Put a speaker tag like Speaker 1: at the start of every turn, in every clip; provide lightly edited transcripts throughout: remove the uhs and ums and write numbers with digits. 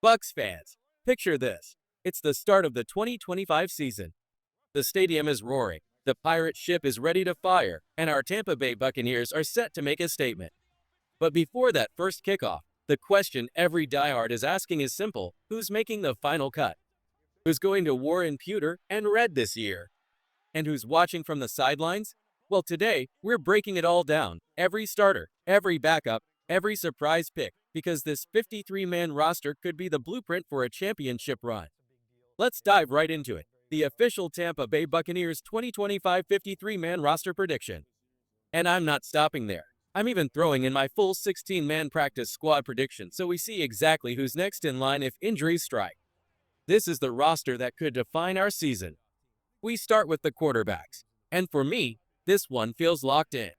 Speaker 1: Bucks fans, picture this. It's the start of the 2025 season. The stadium is roaring, the pirate ship is ready to fire, and our Tampa Bay Buccaneers are set to make a statement. But before that first kickoff, the question every diehard is asking is simple: who's making the final cut? Who's going to war in pewter and red this year? And who's watching from the sidelines? Well, today, we're breaking it all down. Every starter, every backup, every surprise pick, because this 53-man roster could be the blueprint for a championship run. Let's dive right into it. The official Tampa Bay Buccaneers 2025 53-man roster prediction. And I'm not stopping there. I'm even throwing in my full 16-man practice squad prediction so we see exactly who's next in line if injuries strike. This is the roster that could define our season. We start with the quarterbacks, and for me, this one feels locked in.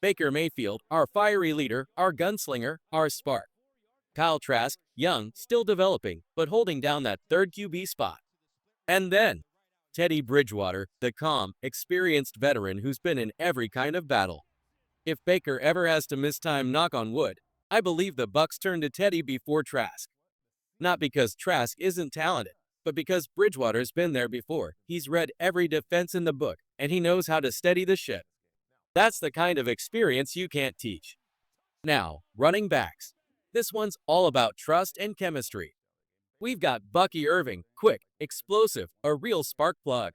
Speaker 1: Baker Mayfield, our fiery leader, our gunslinger, our spark. Kyle Trask, young, still developing, but holding down that third QB spot. And then, Teddy Bridgewater, the calm, experienced veteran who's been in every kind of battle. If Baker ever has to miss time, knock on wood, I believe the Bucs turn to Teddy before Trask. Not because Trask isn't talented, but because Bridgewater's been there before. He's read every defense in the book, and he knows how to steady the ship. That's the kind of experience you can't teach. Now, running backs. This one's all about trust and chemistry. We've got Bucky Irving, quick, explosive, a real spark plug.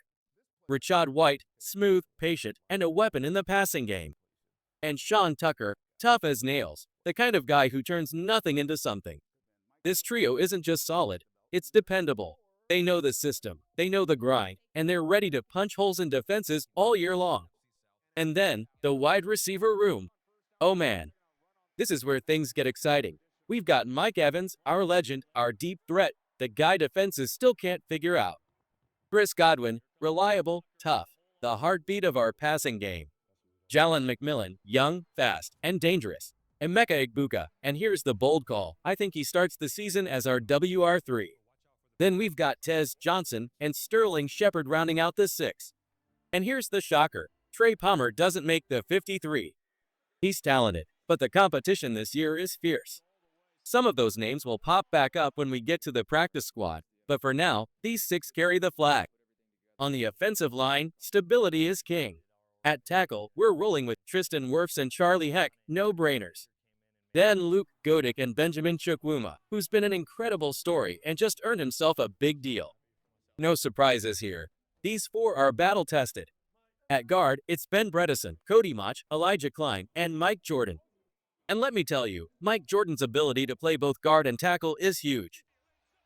Speaker 1: Rashad White, smooth, patient, and a weapon in the passing game. And Sean Tucker, tough as nails, the kind of guy who turns nothing into something. This trio isn't just solid, it's dependable. They know the system, they know the grind, and they're ready to punch holes in defenses all year long. And then, the wide receiver room. Oh man, this is where things get exciting. We've got Mike Evans, our legend, our deep threat, the guy defenses still can't figure out. Chris Godwin, reliable, tough, the heartbeat of our passing game. Jalen McMillan, young, fast, and dangerous. Emeka Egbuka, and here's the bold call. I think he starts the season as our WR3. Then we've got Tez Johnson and Sterling Shepard rounding out the 6. And here's the shocker. Trey Palmer doesn't make the 53. He's talented, but the competition this year is fierce. Some of those names will pop back up when we get to the practice squad, but for now, these 6 carry the flag. On the offensive line, stability is king. At tackle, we're rolling with Tristan Wirfs and Charlie Heck, no-brainers. Then Luke Godick and Benjamin Chukwuma, who's been an incredible story and just earned himself a big deal. No surprises here. These 4 are battle-tested. At guard, it's Ben Bredeson, Cody Mach, Elijah Klein, and Mike Jordan. And let me tell you, Mike Jordan's ability to play both guard and tackle is huge.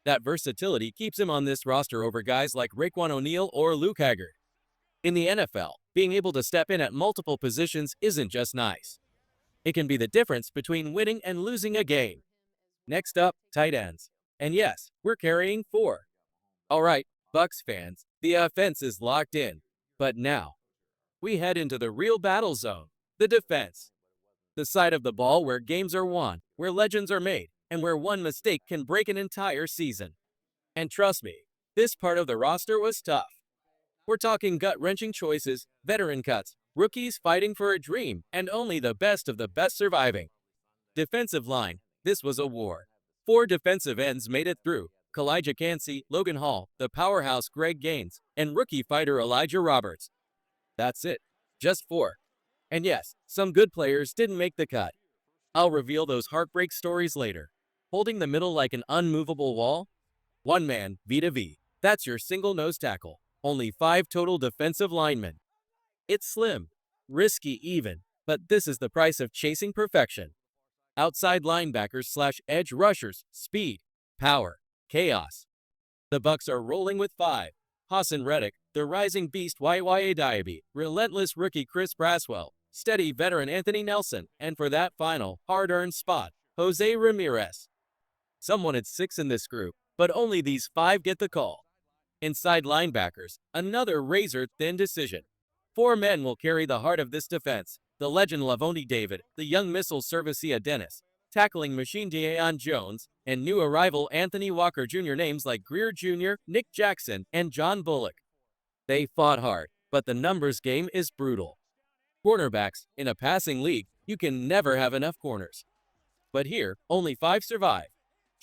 Speaker 1: That versatility keeps him on this roster over guys like Raekwon O'Neal or Luke Haggard. In the NFL, being able to step in at multiple positions isn't just nice. It can be the difference between winning and losing a game. Next up, tight ends. And yes, we're carrying 4. Alright, Bucs fans, the offense is locked in. But now, we head into the real battle zone, the defense. The side of the ball where games are won, where legends are made, and where one mistake can break an entire season. And trust me, this part of the roster was tough. We're talking gut-wrenching choices, veteran cuts, rookies fighting for a dream, and only the best of the best surviving. Defensive line, this was a war. 4 defensive ends made it through. Kalijah Cansey, Logan Hall, the powerhouse Greg Gaines, and rookie fighter Elijah Roberts. That's it. Just 4. And yes, some good players didn't make the cut. I'll reveal those heartbreak stories later. Holding the middle like an unmovable wall? One man, V2V. That's your single nose tackle. Only 5 total defensive linemen. It's slim, risky even, but this is the price of chasing perfection. Outside linebackers / edge rushers, speed, power, chaos. The Bucs are rolling with 5. Hassan Reddick, the rising beast YYA Diaby, relentless rookie Chris Braswell, steady veteran Anthony Nelson, and for that final, hard-earned spot, Jose Ramirez. Some wanted 6 in this group, but only these 5 get the call. Inside linebackers, another razor-thin decision. 4 men will carry the heart of this defense. The legend Lavonte David, the young missile Servicia Dennis, tackling machine Deion Jones, and new arrival Anthony Walker Jr. Names like Greer Jr., Nick Jackson, and John Bullock. They fought hard, but the numbers game is brutal. Cornerbacks, in a passing league, you can never have enough corners. But here, only 5 survive.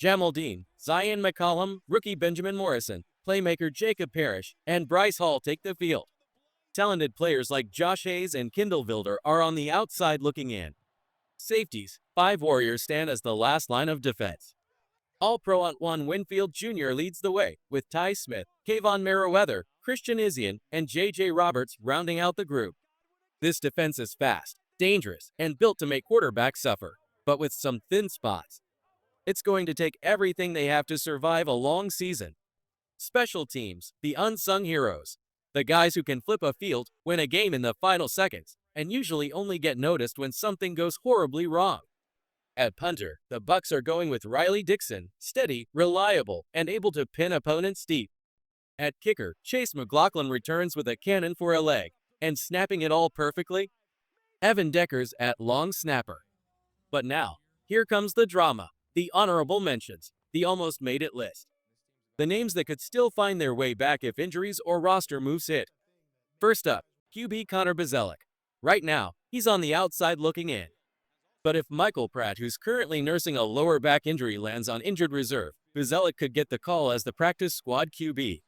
Speaker 1: Jamaldine, Zion McCollum, rookie Benjamin Morrison, playmaker Jacob Parrish, and Bryce Hall take the field. Talented players like Josh Hayes and Kendall Vilder are on the outside looking in. Safeties, 5 Warriors stand as the last line of defense. All-Pro Antwan Winfield Jr. leads the way, with Ty Smith, Kayvon Merriweather, Christian Isian, and J.J. Roberts rounding out the group. This defense is fast, dangerous, and built to make quarterbacks suffer, but with some thin spots. It's going to take everything they have to survive a long season. Special teams, the unsung heroes. The guys who can flip a field, win a game in the final seconds, and usually only get noticed when something goes horribly wrong. At punter, the Bucs are going with Riley Dixon, steady, reliable, and able to pin opponents deep. At kicker, Chase McLaughlin returns with a cannon for a leg, and snapping it all perfectly, Evan Deckers at long snapper. But now, here comes the drama, the honorable mentions, the almost made it list. The names that could still find their way back if injuries or roster moves hit. First up, QB Connor Bazelak. Right now, he's on the outside looking in. But if Michael Pratt, who's currently nursing a lower back injury, lands on injured reserve, Bazelak could get the call as the practice squad QB.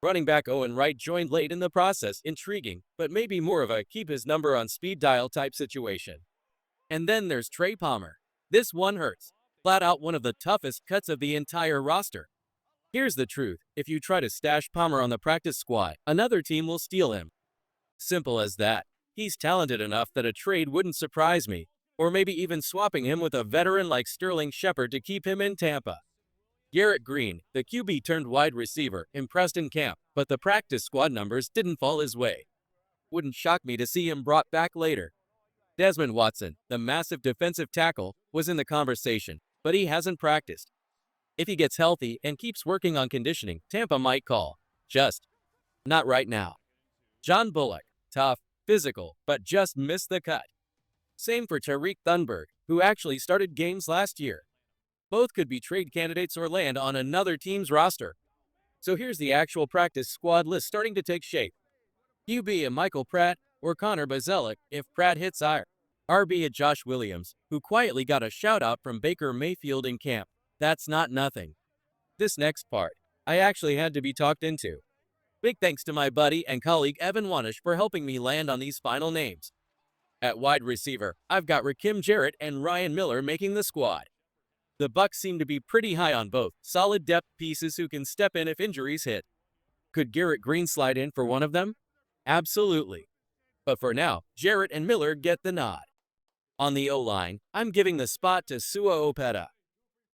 Speaker 1: Running back Owen Wright joined late in the process, intriguing, but maybe more of a keep his number on speed dial type situation. And then there's Trey Palmer. This one hurts. Flat out one of the toughest cuts of the entire roster. Here's the truth, if you try to stash Palmer on the practice squad, another team will steal him. Simple as that. He's talented enough that a trade wouldn't surprise me, or maybe even swapping him with a veteran like Sterling Shepard to keep him in Tampa. Garrett Green, the QB turned wide receiver, impressed in camp, but the practice squad numbers didn't fall his way. Wouldn't shock me to see him brought back later. Desmond Watson, the massive defensive tackle, was in the conversation, but he hasn't practiced. If he gets healthy and keeps working on conditioning, Tampa might call. Just not right now. John Bullock, tough, physical, but just missed the cut. Same for Tariq Thunberg, who actually started games last year. Both could be trade candidates or land on another team's roster. So here's the actual practice squad list starting to take shape. QB and Michael Pratt or Connor Bazelak if Pratt hits IR. RB at Josh Williams, who quietly got a shout-out from Baker Mayfield in camp. That's not nothing. This next part, I actually had to be talked into. Big thanks to my buddy and colleague Evan Wanish for helping me land on these final names. At wide receiver, I've got Rakim Jarrett and Ryan Miller making the squad. The Bucs seem to be pretty high on both, solid depth pieces who can step in if injuries hit. Could Garrett Green slide in for one of them? Absolutely. But for now, Jarrett and Miller get the nod. On the O-line, I'm giving the spot to Sua Opeta.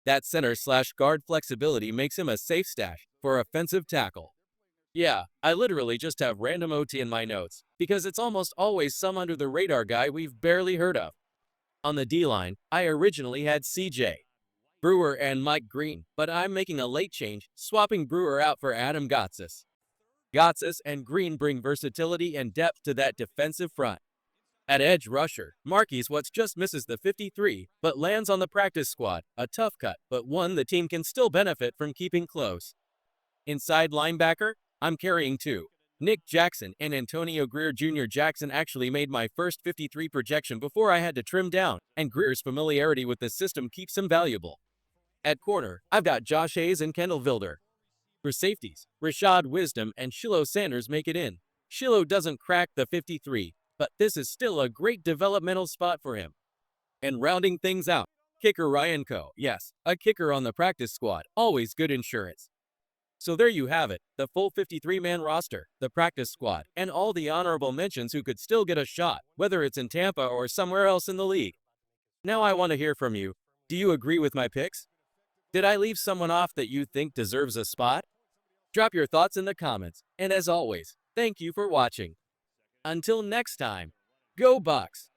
Speaker 1: That center/guard flexibility makes him a safe stash for offensive tackle. Yeah, I literally just have random OT in my notes, because it's almost always some under-the-radar guy we've barely heard of. On the D-line, I originally had CJ Brewer and Mike Green, but I'm making a late change, swapping Brewer out for Adam Gotsis. Gotsis and Green bring versatility and depth to that defensive front. At edge rusher, Marquise Watts just misses the 53, but lands on the practice squad, a tough cut, but one the team can still benefit from keeping close. Inside linebacker, I'm carrying two. Nick Jackson and Antonio Greer Jr. Jackson actually made my first 53 projection before I had to trim down, and Greer's familiarity with the system keeps him valuable. At corner, I've got Josh Hayes and Kendall Vilder. For safeties, Rashad Wisdom and Shiloh Sanders make it in. Shiloh doesn't crack the 53, but this is still a great developmental spot for him. And rounding things out, kicker Ryan Coe. Yes, a kicker on the practice squad, always good insurance. So there you have it, the full 53-man roster, the practice squad, and all the honorable mentions who could still get a shot, whether it's in Tampa or somewhere else in the league. Now I want to hear from you. Do you agree with my picks? Did I leave someone off that you think deserves a spot? Drop your thoughts in the comments, and as always, thank you for watching. Until next time, go Bucs!